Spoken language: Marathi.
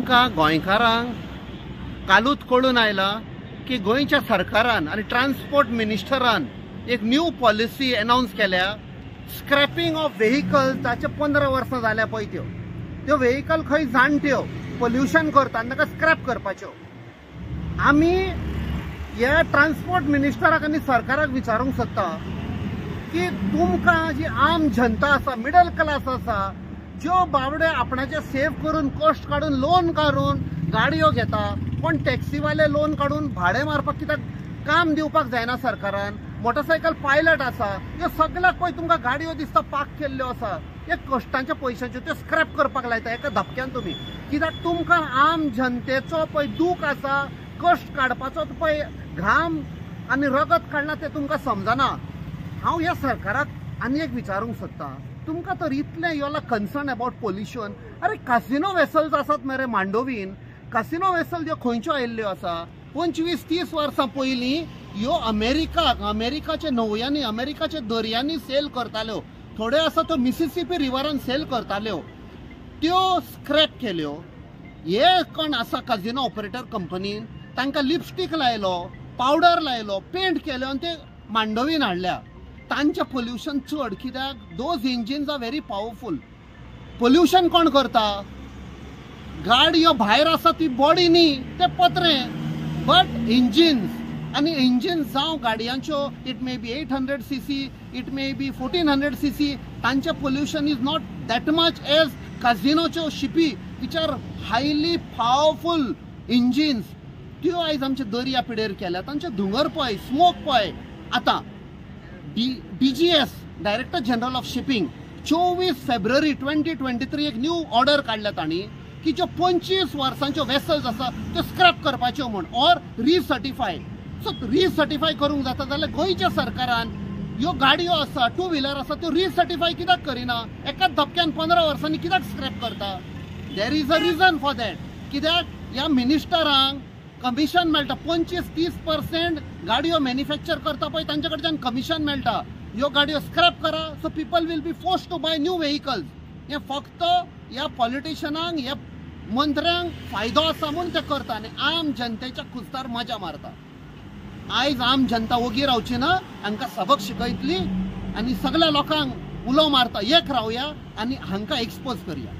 आमकां गोंयकारांक कालूच कळून आयला की गोंयच्या सरकारान आनी ट्रान्सपोर्ट मिनिस्टरान एक न्यू पॉलिसी अनाउन्स केल्या. स्क्रॅपिंग ऑफ व्हेकल्स ताचे 15 वर्सां जाल्या पळय त्यो व्हेकल खंय जाणट्यो पोल्युशन करता ताका स्क्रॅप करपाच्यो. आमी ह्या ट्रान्सपोर्ट मिनिस्टराक आनी सरकाराक विचारूंक सोदता की तुमकां जी आम जनता आसा, मिडल क्लास आसा, ज्यो बावडे आपणाचे सेव्ह करून कश्ट काडून लोन काडून गाडयो घेता, पण टॅक्सीवाले लोन काडून भाडे मारपाक कित्याक काम दिवपाक जायना सरकारान. मोटरसायकल पायलट आसा, ह्यो सगळ्याक पळय तुमकां गाडयो दिसता पाक केल्ल्यो आसा, हे कश्टांच्या पयशांच्यो त्यो स्क्रॅप करपाक लायता एका धपक्यान तुमी. कित्याक तुमकां आम जनतेचो पळय दूख आसा, कश्ट काडपाचो पळय घाम आनी रगत काडना तें तुमकां समजना. हांव ह्या सरकाराक आनी एक विचारूंक सोदता, तुमकां तर इतलें योला कन्सर्न अबाउट पोल्युशन. अरे कासिनो वेसल्स आसात मरे मांडोवीन, कासिनो वेसल ह्यो खंयच्यो आयिल्ल्यो आसा. 25-30 वर्सां पयलीं ह्यो अमेरिकाचे न्हंयांनी, अमेरिकाच्या दर्यांनी सेल करताल्यो. थोड्यो आसा त्यो मिसिसिपी रिवरान सेल करताल्यो, त्यो स्क्रॅप केल्यो. हे कोण आसा काजिनो ऑपरेटर कंपनीन, तांकां लिपस्टीक लायलो, पावडर लायलो, पेंट केलो आनी ते मांडोवीन हाडल्या. तांचें पोल्युशन चड, कित्याक those engines are very powerful. Pollution कोण करता? गाडयो भायर आसा ती बॉडी न्ही, ते पत्रें, बट इंजिन्स. आनी इंजिन्स जावं गाडयांच्यो, it may be 800cc, it may be 1400cc, तांचें pollution is not that much as काजिनोच्यो शिपी which are highly powerful engines. त्यो आयज आमचे दर्या पिडेर केल्या, तांचे धुंगर पळय, स्मोक पळय. आतां DGS director general of shipping 24 February 2023 एक न्यू ऑर्डर काडल्या तांणी की ज्यो 25 वर्सांच्यो वेसल्स आसा त्यो स्क्रॅप करपाच्यो म्हूण, ऑर रिसर्टिफाय. सो रिसर्टिफाय करूंक जाता जाल्यार गोंयच्या सरकारान ह्यो गाडयो आसा, टू व्हिलर आसा, त्यो रिसर्टिफाय कित्याक करिना? एकाच धपक्यान 15 वर्सांनी कित्याक स्क्रॅप करता? There is a reason for that. कित्याक ह्या मिनिस्टरांक कमिशन मेळटा. 25-30% गाडयो मॅन्युफॅक्चर करता पळय तांचे कडच्यान कमिशन मेळटा. ह्यो गाडयो स्क्रॅप करा, so people will be forced to buy new vehicles. हे फक्त ह्या पॉलिटिशियनांक, ह्या मंत्र्यांक फायदो आसा म्हूण ते करता आनी आम जनतेच्या कुस्तार मजा मारता. आयज आम जनता ओगी रावची ना, हांकां सबक शिकयतली आनी सगळ्या लोकांक उलो मारता. एक रावया आनी हांकां एक्सपोज करया.